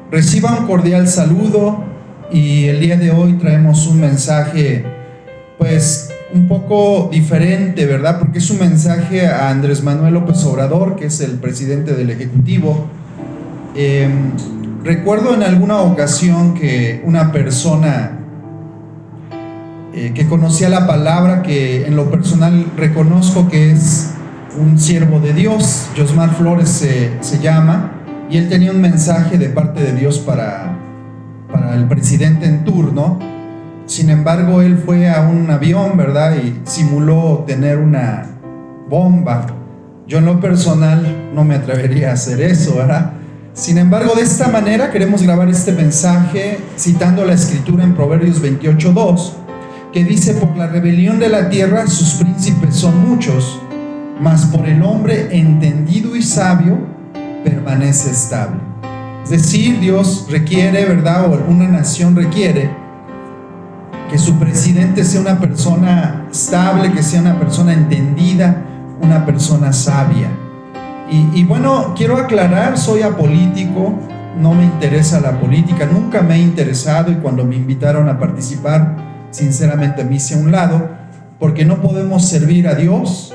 Reciba un cordial saludo y el día de hoy traemos un mensaje pues un poco diferente, ¿verdad? Porque es un mensaje a Andrés Manuel López Obrador, que es el presidente del Ejecutivo. Recuerdo en alguna ocasión que una persona que conocía la palabra, que en lo personal reconozco que es un siervo de Dios, Josmar Flores se llama, y él tenía un mensaje de parte de Dios para el presidente en turno. Sin embargo, él fue a un avión, ¿verdad? Y simuló tener una bomba. Yo en lo personal no me atrevería a hacer eso, ¿verdad? Sin embargo, de esta manera queremos grabar este mensaje citando la escritura en Proverbios 28:2, que dice: por la rebelión de la tierra sus príncipes son muchos, mas por el hombre entendido y sabio permanece estable. Es decir, Dios requiere, ¿verdad? O una nación requiere que su presidente sea una persona estable, que sea una persona entendida, una persona sabia. Y bueno, quiero aclarar, soy apolítico, no me interesa la política, nunca me he interesado, y cuando me invitaron a participar, sinceramente me hice a un lado, porque no podemos servir a Dios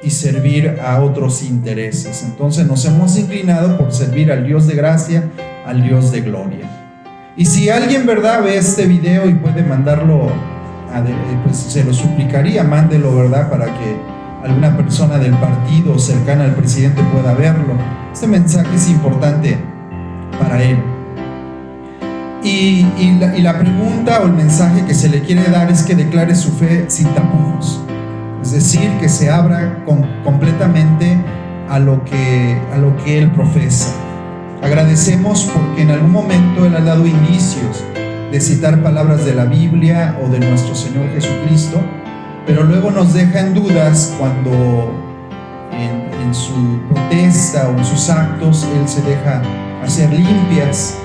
y servir a otros intereses. Entonces nos hemos inclinado por servir al Dios de gracia, al Dios de gloria. Y si alguien, ¿verdad?, ve este video y puede mandarlo, pues se lo suplicaría, mándelo, ¿verdad?, para que alguna persona del partido cercana al presidente pueda verlo. Este mensaje es importante para él. Y la pregunta o el mensaje que se le quiere dar es que declare su fe sin tapujos. Es decir, que se abra completamente a lo que él profesa. Agradecemos porque en algún momento él ha dado indicios de citar palabras de la Biblia o de nuestro Señor Jesucristo, pero luego nos deja en dudas cuando en su protesta o en sus actos él se deja hacer limpias,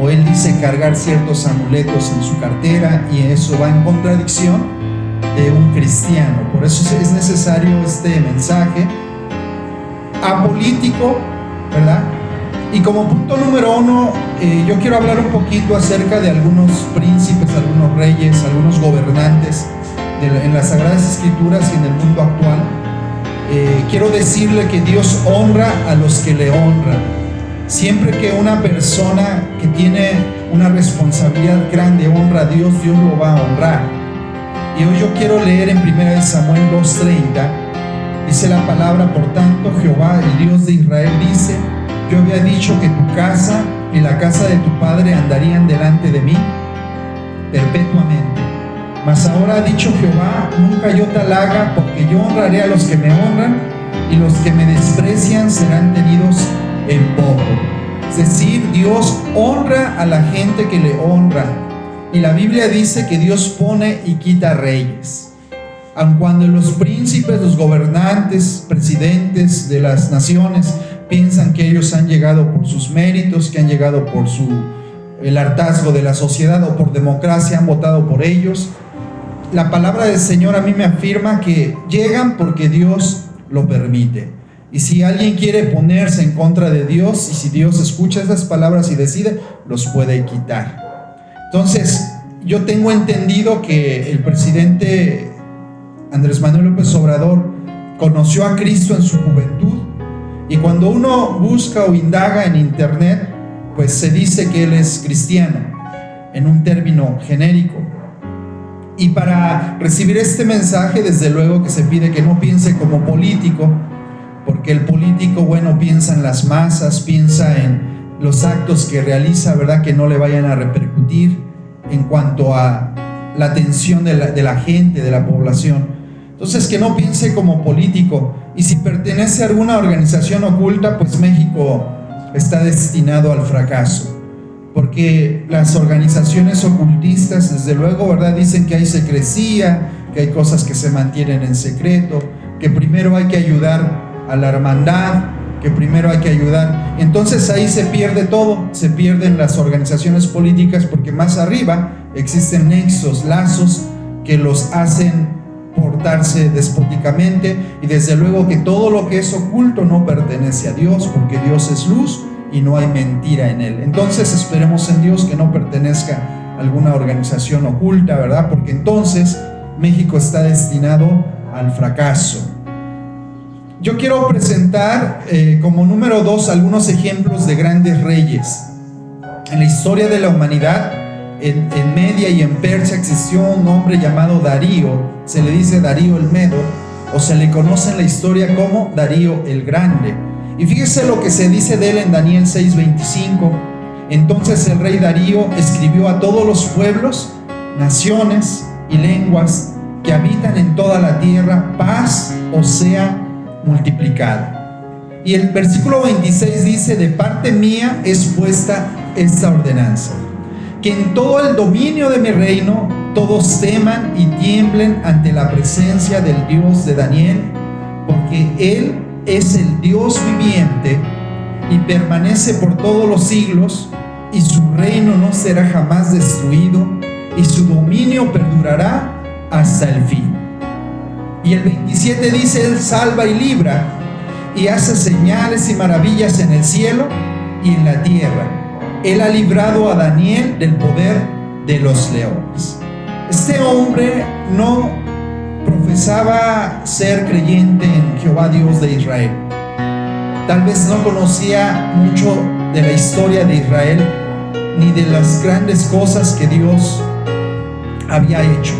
o él dice cargar ciertos amuletos en su cartera, y eso va en contradicción de un cristiano. Por eso es necesario este mensaje apolítico, ¿verdad? Y como punto número uno, yo quiero hablar un poquito acerca de algunos príncipes, algunos reyes, algunos gobernantes en las Sagradas Escrituras y en el mundo actual. Quiero decirle que Dios honra a los que le honran. Siempre que una persona que tiene una responsabilidad grande honra a Dios, Dios lo va a honrar. Y hoy yo quiero leer en 1 Samuel 2:30. Dice la palabra: por tanto Jehová, el Dios de Israel, dice: yo había dicho que tu casa y la casa de tu padre andarían delante de mí perpetuamente. Mas ahora ha dicho Jehová: nunca yo tal haga, porque yo honraré a los que me honran, y los que me desprecian serán tenidos en poco. Es decir, Dios honra a la gente que le honra. Y la Biblia dice que Dios pone y quita reyes. Aun cuando los príncipes, los gobernantes, presidentes de las naciones piensan que ellos han llegado por sus méritos, que han llegado por el hartazgo de la sociedad o por democracia, han votado por ellos, la palabra del Señor a mí me afirma que llegan porque Dios lo permite. Y si alguien quiere ponerse en contra de Dios, y si Dios escucha esas palabras y decide, los puede quitar. Entonces, yo tengo entendido que el presidente Andrés Manuel López Obrador conoció a Cristo en su juventud, y cuando uno busca o indaga en internet, pues se dice que él es cristiano, en un término genérico. Y para recibir este mensaje, desde luego que se pide que no piense como político, porque el político, bueno, piensa en las masas, piensa en los actos que realiza, ¿verdad?, que no le vayan a repercutir en cuanto a la atención de la gente, de la población. Entonces, que no piense como político. Y si pertenece a alguna organización oculta, pues México está destinado al fracaso, porque las organizaciones ocultistas, desde luego, ¿verdad?, dicen que hay secrecía, que hay cosas que se mantienen en secreto, que primero hay que ayudar a la hermandad, que primero hay que ayudar. Entonces ahí se pierde todo, se pierden las organizaciones políticas, porque más arriba existen nexos, lazos que los hacen portarse despóticamente, y desde luego que todo lo que es oculto no pertenece a Dios, porque Dios es luz y no hay mentira en él. Entonces esperemos en Dios que no pertenezca a alguna organización oculta, ¿verdad? Porque entonces México está destinado al fracaso. Yo quiero presentar como número 2 algunos ejemplos de grandes reyes. En la historia de la humanidad, en Media y en Persia existió un hombre llamado Darío. Se le dice Darío el Medo, o se le conoce en la historia como Darío el Grande. Y fíjese lo que se dice de él en Daniel 6:25. Entonces el rey Darío escribió a todos los pueblos, naciones y lenguas que habitan en toda la tierra: paz os sea multiplicada. Y el versículo 26 dice: de parte mía es puesta esta ordenanza, que en todo el dominio de mi reino todos teman y tiemblen ante la presencia del Dios de Daniel, porque Él es el Dios viviente y permanece por todos los siglos, y su reino no será jamás destruido, y su dominio perdurará hasta el fin. Y el 27 dice: Él salva y libra, y hace señales y maravillas en el cielo y en la tierra. Él ha librado a Daniel del poder de los leones. Este hombre no profesaba ser creyente en Jehová Dios de Israel. Tal vez no conocía mucho de la historia de Israel, ni de las grandes cosas que Dios había hecho.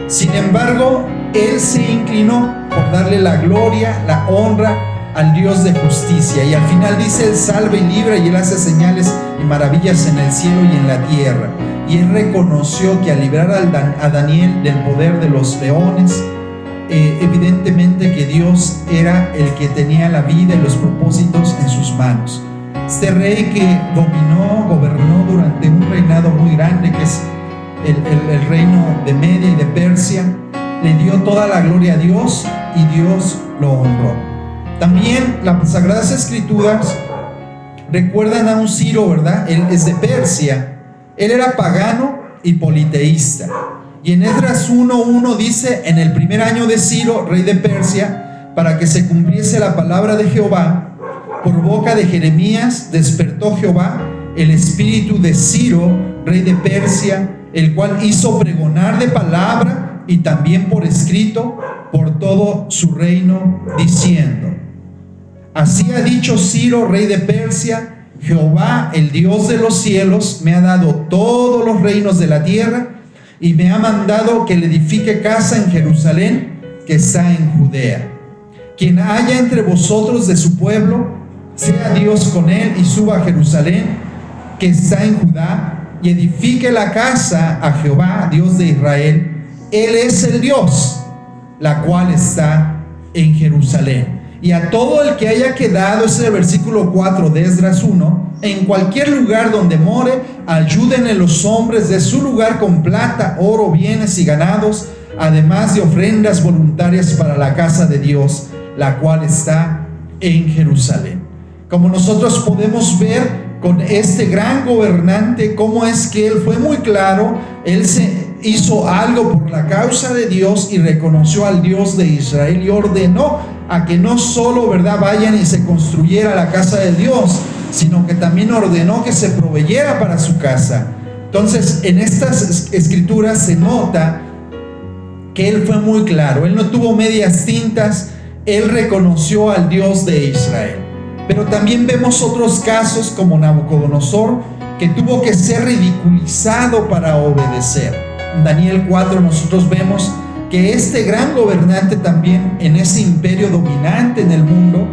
Sin embargo, él se inclinó por darle la gloria, la honra al Dios de justicia. Y al final dice: Él salva y libra, y Él hace señales y maravillas en el cielo y en la tierra. Y él reconoció que al librar a Daniel del poder de los leones, evidentemente que Dios era el que tenía la vida y los propósitos en sus manos. Este rey que gobernó durante un reinado muy grande, que es el reino de Media y de Persia, le dio toda la gloria a Dios y Dios lo honró. También las Sagradas Escrituras recuerdan a un Ciro, ¿verdad? Él es de Persia. Él era pagano y politeísta. Y en Esdras 1:1 dice: en el primer año de Ciro, rey de Persia, para que se cumpliese la palabra de Jehová, por boca de Jeremías despertó Jehová el espíritu de Ciro, rey de Persia, el cual hizo pregonar de palabra y también por escrito por todo su reino, diciendo: así ha dicho Ciro, rey de Persia: Jehová, el Dios de los cielos, me ha dado todos los reinos de la tierra, y me ha mandado que le edifique casa en Jerusalén, que está en Judea. Quien haya entre vosotros de su pueblo, sea Dios con él, y suba a Jerusalén, que está en Judá, y edifique la casa a Jehová, Dios de Israel. Él es el Dios, la cual está en Jerusalén. Y a todo el que haya quedado, ese es el versículo 4 de Esdras 1, en cualquier lugar donde more, ayúdenle los hombres de su lugar con plata, oro, bienes y ganados, además de ofrendas voluntarias para la casa de Dios, la cual está en Jerusalén. Como nosotros podemos ver con este gran gobernante, cómo es que él fue muy claro, él se hizo algo por la causa de Dios y reconoció al Dios de Israel y ordenó a que no solo, ¿verdad?, vayan y se construyera la casa de Dios, sino que también ordenó que se proveyera para su casa. Entonces, en estas escrituras se nota que él fue muy claro, él no tuvo medias tintas, él reconoció al Dios de Israel. Pero también vemos otros casos como Nabucodonosor, que tuvo que ser ridiculizado para obedecer. En Daniel 4 nosotros vemos que este gran gobernante también en ese imperio dominante en el mundo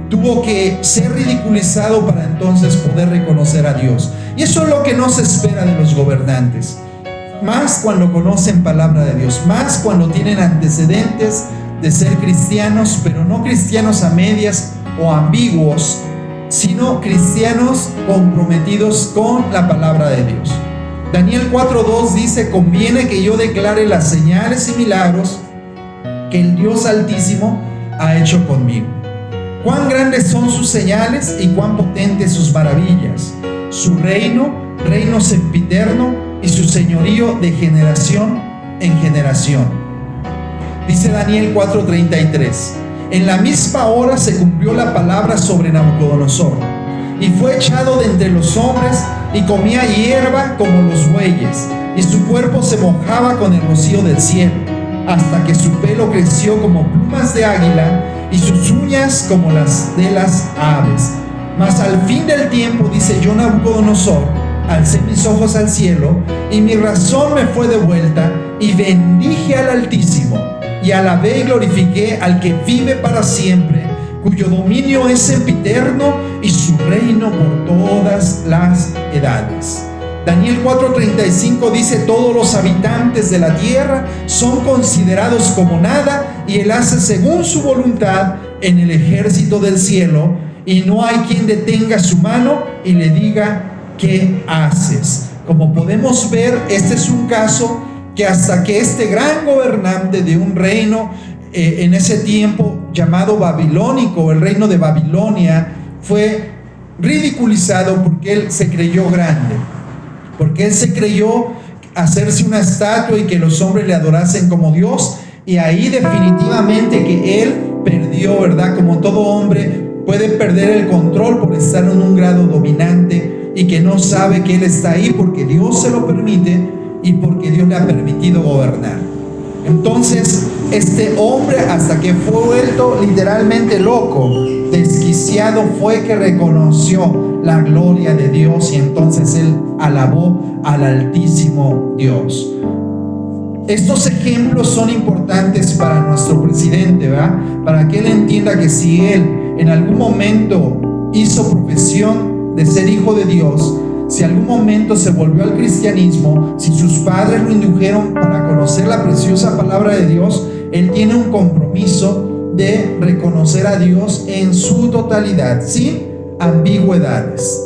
tuvo que ser ridiculizado para entonces poder reconocer a Dios. Y eso es lo que no se espera de los gobernantes, más cuando conocen palabra de Dios, más cuando tienen antecedentes de ser cristianos, pero no cristianos a medias o ambiguos, sino cristianos comprometidos con la palabra de Dios. Daniel 4:2 dice: conviene que yo declare las señales y milagros que el Dios Altísimo ha hecho conmigo. Cuán grandes son sus señales y cuán potentes sus maravillas. Su reino sempiterno, y su señorío de generación en generación. Dice Daniel 4:33: en la misma hora se cumplió la palabra sobre Nabucodonosor, y fue echado de entre los hombres y comía hierba como los bueyes, y su cuerpo se mojaba con el rocío del cielo, hasta que su pelo creció como plumas de águila y sus uñas como las de las aves. Mas al fin del tiempo, dice, yo, Nabucodonosor, alcé mis ojos al cielo y mi razón me fue devuelta, y bendije al Altísimo y alabé y glorifiqué al que vive para siempre, cuyo dominio es sempiterno y su reino por todas las edades. Daniel 4:35 dice, todos los habitantes de la tierra son considerados como nada, y él hace según su voluntad en el ejército del cielo, y no hay quien detenga su mano y le diga, ¿qué haces? Como podemos ver, este es un caso que hasta que este gran gobernante de un reino en ese tiempo llamado babilónico, el reino de Babilonia, fue ridiculizado porque él se creyó grande, porque él se creyó hacerse una estatua y que los hombres le adorasen como Dios, y ahí definitivamente que él perdió, ¿verdad? Como todo hombre puede perder el control por estar en un grado dominante y que no sabe que él está ahí porque Dios se lo permite y porque Dios le ha permitido gobernar. Entonces, este hombre, hasta que fue vuelto literalmente loco, desquiciado, fue que reconoció la gloria de Dios, y entonces él alabó al Altísimo Dios. Estos ejemplos son importantes para nuestro presidente, ¿verdad? Para que él entienda que si él en algún momento hizo profesión de ser hijo de Dios, si algún momento se volvió al cristianismo, si sus padres lo indujeron para conocer la preciosa palabra de Dios, él tiene un compromiso de reconocer a Dios en su totalidad, sin ambigüedades.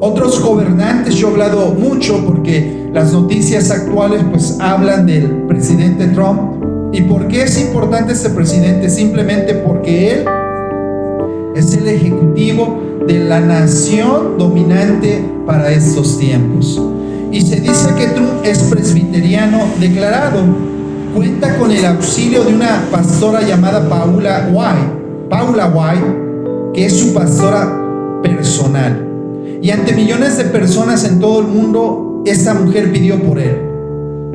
Otros gobernantes, yo he hablado mucho porque las noticias actuales pues hablan del presidente Trump. ¿Y por qué es importante este presidente? Simplemente porque él es el ejecutivo de la nación dominante para estos tiempos. Y se dice que Trump es presbiteriano declarado. Cuenta con el auxilio de una pastora llamada Paula White, que es su pastora personal. Y ante millones de personas en todo el mundo, esta mujer pidió por él.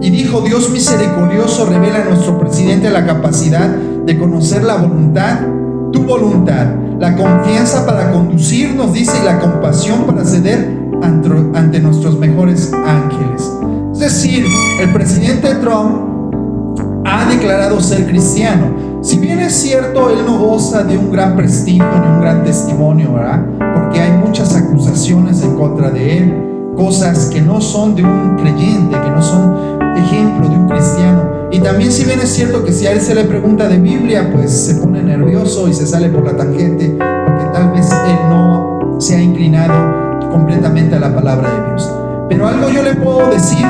Y dijo, Dios misericordioso, revela a nuestro presidente la capacidad de conocer la voluntad, tu voluntad, la confianza para conducirnos, dice, y la compasión para ceder ante nuestros mejores ángeles. Es decir, el presidente Trump ha declarado ser cristiano. Si bien es cierto, él no goza de un gran prestigio ni un gran testimonio, ¿verdad? Porque hay muchas acusaciones en contra de él, cosas que no son de un creyente, que no son ejemplo de un cristiano. Y también, si bien es cierto que si a él se le pregunta de Biblia, pues se pone nervioso y se sale por la tangente, porque tal vez él no se ha inclinado completamente a la palabra de Dios. Pero algo yo le puedo decir,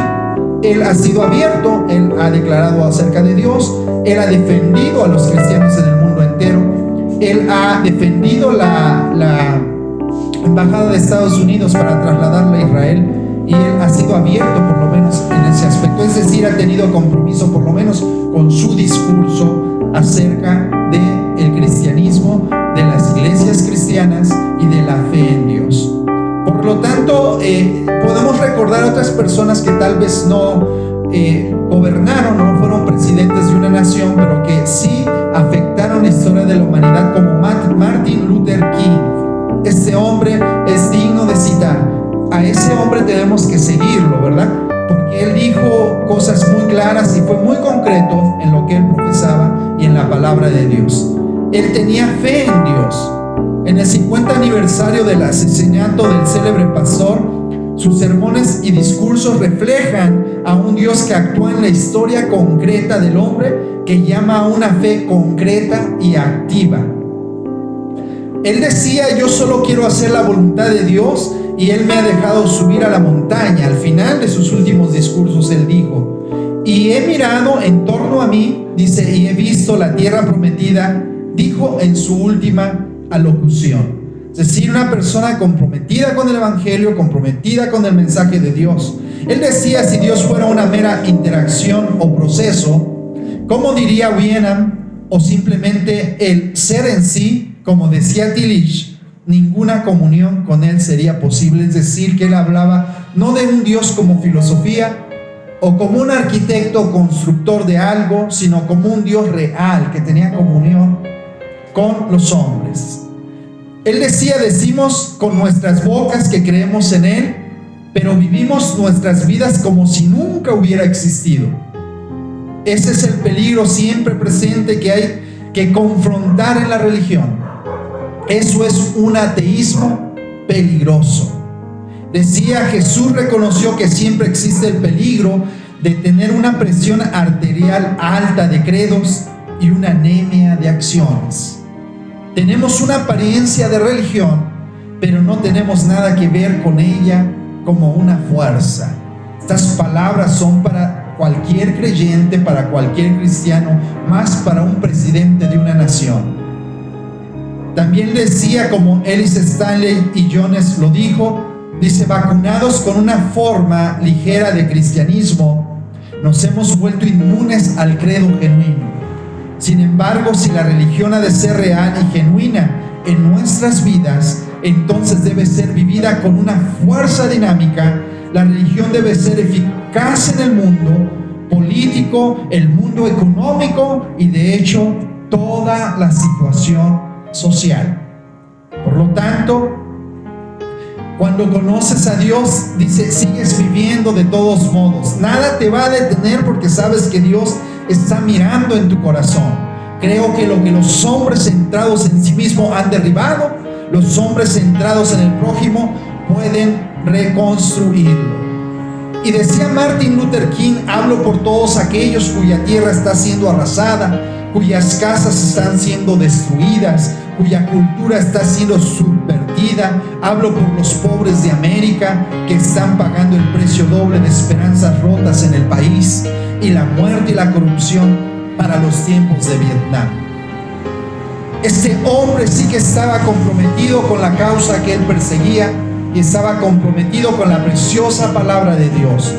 él ha sido abierto, él ha declarado acerca de Dios, él ha defendido a los cristianos en el mundo entero, él ha defendido la embajada de Estados Unidos para trasladarla a Israel, y él ha sido abierto por lo menos en ese aspecto, es decir, ha tenido compromiso por lo menos con su discurso acerca del cristianismo, de las iglesias cristianas y de la fe en Dios. Por lo tanto, podemos recordar a otras personas que tal vez no gobernaron, no fueron presidentes de una nación, pero que sí afectaron la historia de la humanidad, como Martin Luther King. Este hombre es digno de citar. A ese hombre tenemos que seguirlo, ¿verdad? Porque él dijo cosas muy claras y fue muy concreto en lo que él profesaba y en la palabra de Dios. Él tenía fe en Dios. En el 50 aniversario del asesinato del célebre pastor, sus sermones y discursos reflejan a un Dios que actúa en la historia concreta del hombre, que llama a una fe concreta y activa. Él decía, yo solo quiero hacer la voluntad de Dios, y Él me ha dejado subir a la montaña. Al final de sus últimos discursos, Él dijo, y he mirado en torno a mí, dice, y he visto la tierra prometida, dijo en su última alocución. Es decir, una persona comprometida con el evangelio, comprometida con el mensaje de Dios. Él decía, si Dios fuera una mera interacción o proceso, ¿cómo diría Wienam? O simplemente el ser en sí, como decía Tillich, ninguna comunión con Él sería posible. Es decir, que Él hablaba no de un Dios como filosofía o como un arquitecto o constructor de algo, sino como un Dios real que tenía comunión con los hombres. Él decía, decimos con nuestras bocas que creemos en Él, pero vivimos nuestras vidas como si nunca hubiera existido. Ese es el peligro siempre presente que hay que confrontar en la religión. Eso es un ateísmo peligroso. Decía, Jesús reconoció que siempre existe el peligro de tener una presión arterial alta de credos y una anemia de acciones. Tenemos una apariencia de religión, pero no tenemos nada que ver con ella como una fuerza. Estas palabras son para cualquier creyente, para cualquier cristiano, más para un presidente de una nación. También decía, como Ellis Stanley y Jones lo dijo, dice, vacunados con una forma ligera de cristianismo, nos hemos vuelto inmunes al credo genuino. Sin embargo, si la religión ha de ser real y genuina en nuestras vidas, entonces debe ser vivida con una fuerza dinámica. La religión debe ser eficaz en el mundo político, el mundo económico y de hecho toda la situación social. Por lo tanto, cuando conoces a Dios, dice, sigues viviendo de todos modos. Nada te va a detener porque sabes que Dios está mirando en tu corazón. Creo que lo que los hombres centrados en sí mismos han derribado, los hombres centrados en el prójimo pueden reconstruirlo. Y decía Martin Luther King, hablo por todos aquellos cuya tierra está siendo arrasada, cuyas casas están siendo destruidas, cuya cultura está siendo subvertida. Hablo por los pobres de América que están pagando el precio doble de esperanzas rotas en el país y la muerte y la corrupción para los tiempos de Vietnam. Este hombre sí que estaba comprometido con la causa que él perseguía y estaba comprometido con la preciosa palabra de Dios.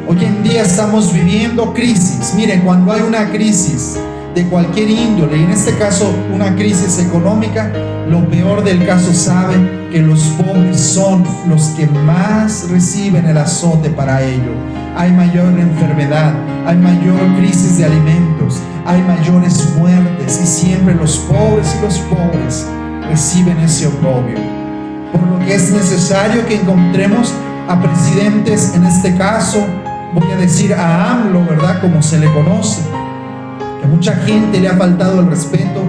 Hoy en día estamos viviendo crisis. Miren, cuando hay una crisis de cualquier índole, y en este caso una crisis económica, lo peor del caso sabe que los pobres son los que más reciben el azote para ello. Hay mayor enfermedad, hay mayor crisis de alimentos, hay mayores muertes y siempre los pobres reciben ese oprobio. Por lo que es necesario que encontremos a presidentes, en este caso voy a decir a AMLO, ¿verdad? Como se le conoce, que a mucha gente le ha faltado el respeto.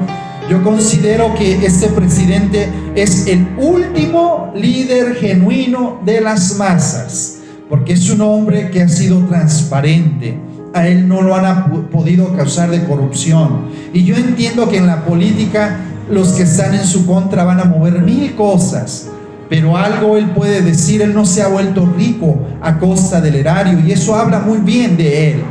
Yo considero que este presidente es el último líder genuino de las masas, porque es un hombre que ha sido transparente. A él no lo han podido acusar de corrupción. Y yo entiendo que en la política los que están en su contra van a mover mil cosas, pero algo él puede decir: él no se ha vuelto rico a costa del erario, y eso habla muy bien de él.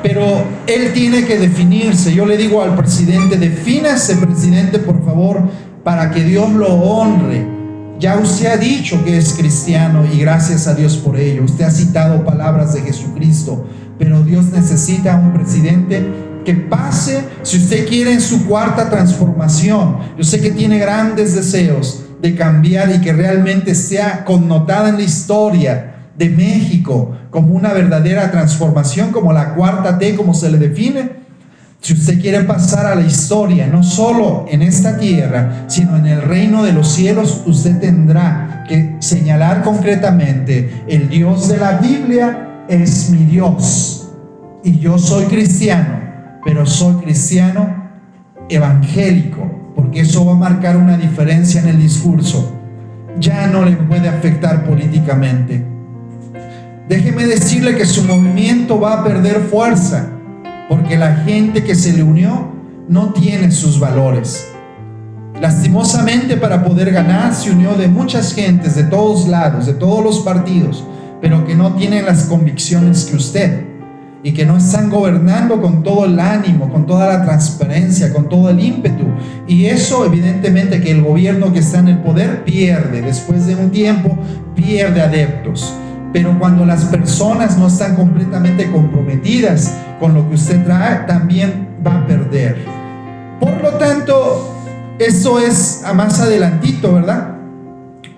Pero él tiene que definirse. Yo le digo al presidente: defínase, presidente, por favor, para que Dios lo honre. Ya usted ha dicho que es cristiano y gracias a Dios por ello. Usted ha citado palabras de Jesucristo, pero Dios necesita un presidente que pase, si usted quiere, en su cuarta transformación. Yo sé que tiene grandes deseos de cambiar y que realmente sea connotada en la historia de México como una verdadera transformación, como la cuarta T, como se le define. Si usted quiere pasar a la historia, no solo en esta tierra, sino en el reino de los cielos, usted tendrá que señalar concretamente: el Dios de la Biblia es mi Dios, y yo soy cristiano, pero soy cristiano evangélico, porque eso va a marcar una diferencia en el discurso. Ya no le puede afectar políticamente. Déjeme decirle que su movimiento va a perder fuerza, porque la gente que se le unió no tiene sus valores. Lastimosamente, para poder ganar, se unió de muchas gentes, de todos lados, de todos los partidos, pero que no tienen las convicciones que usted, y que no están gobernando con todo el ánimo, con toda la transparencia, con todo el ímpetu. Y eso, evidentemente, que el gobierno que está en el poder pierde, después de un tiempo, pierde adeptos. Pero cuando las personas no están completamente comprometidas con lo que usted trae, también va a perder. Por lo tanto, esto es a más adelantito, ¿verdad?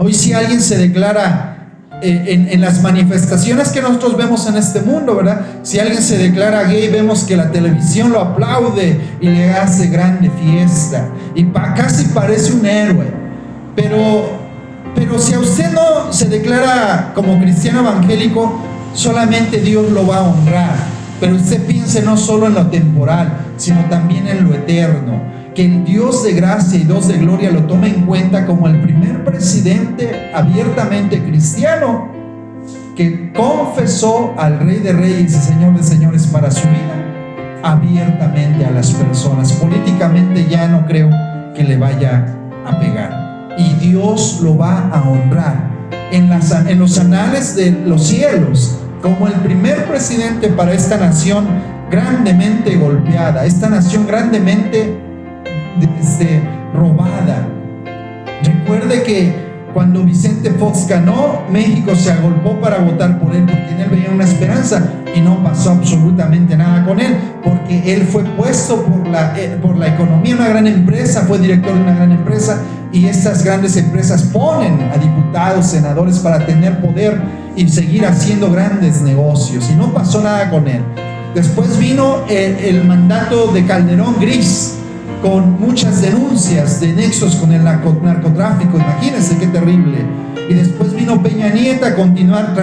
Hoy si alguien se declara en las manifestaciones que nosotros vemos en este mundo, ¿verdad? Si alguien se declara gay, vemos que la televisión lo aplaude y le hace grande fiesta y casi parece un héroe. Pero si a usted no se declara como cristiano evangélico, solamente Dios lo va a honrar. Pero usted piense no solo en lo temporal, sino también en lo eterno. Que el Dios de gracia y Dios de gloria lo tome en cuenta como el primer presidente abiertamente cristiano que confesó al Rey de Reyes y Señor de Señores para su vida abiertamente a las personas. Políticamente ya no creo que le vaya a pegar. Y Dios lo va a honrar en los anales de los cielos como el primer presidente para esta nación grandemente golpeada, esta nación grandemente robada. Recuerde que cuando Vicente Fox ganó, México se agolpó para votar por él porque en él veía una esperanza y no pasó absolutamente nada con él, porque él fue puesto por la economía, una gran empresa, fue director de una gran empresa, y estas grandes empresas ponen a diputados, senadores para tener poder y seguir haciendo grandes negocios, y no pasó nada con él. Después vino el mandato de Calderón gris, con muchas denuncias de nexos con el narcotráfico, imagínense qué terrible. Y después vino Peña Nieto a continuar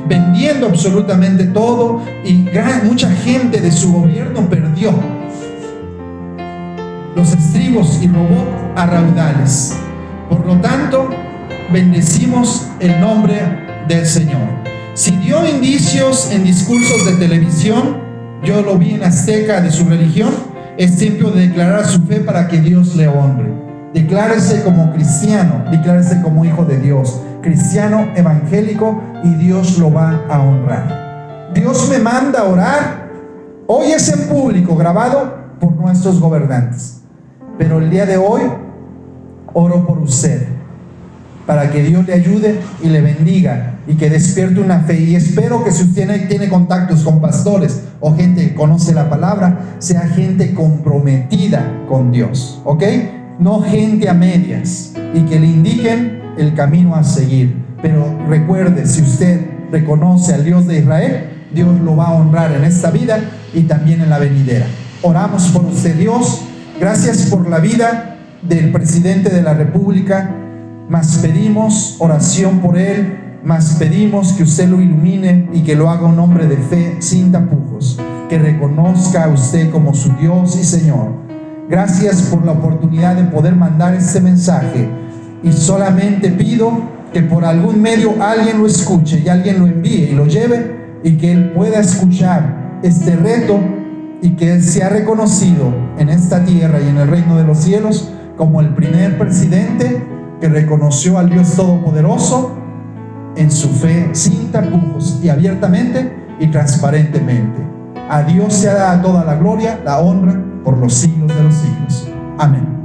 vendiendo absolutamente todo, y mucha gente de su gobierno perdió los estribos y robó a raudales. Por lo tanto, bendecimos el nombre del Señor. Si dio indicios en discursos de televisión, yo lo vi en Azteca de su religión, es tiempo de declarar su fe para que Dios le honre. Declárese como cristiano, declárese como hijo de Dios, cristiano evangélico, y Dios lo va a honrar. Dios me manda a orar. Hoy es en público, grabado por nuestros gobernantes, pero el día de hoy oro por usted, para que Dios le ayude y le bendiga y que despierte una fe. Y espero que si usted tiene contactos con pastores o gente que conoce la palabra, sea gente comprometida con Dios, ¿ok? No gente a medias, y que le indiquen el camino a seguir. Pero recuerde, si usted reconoce al Dios de Israel, Dios lo va a honrar en esta vida y también en la venidera. Oramos por usted. Dios, gracias por la vida del presidente de la República. Más pedimos oración por él, más pedimos que usted lo ilumine y que lo haga un hombre de fe sin tapujos, que reconozca a usted como su Dios y Señor. Gracias por la oportunidad de poder mandar este mensaje, y solamente pido que por algún medio alguien lo escuche y alguien lo envíe y lo lleve, y que él pueda escuchar este reto y que él sea reconocido en esta tierra y en el reino de los cielos como el primer presidente que reconoció al Dios Todopoderoso en su fe sin tapujos y abiertamente y transparentemente. A Dios sea dada toda la gloria, la honra por los siglos de los siglos. Amén.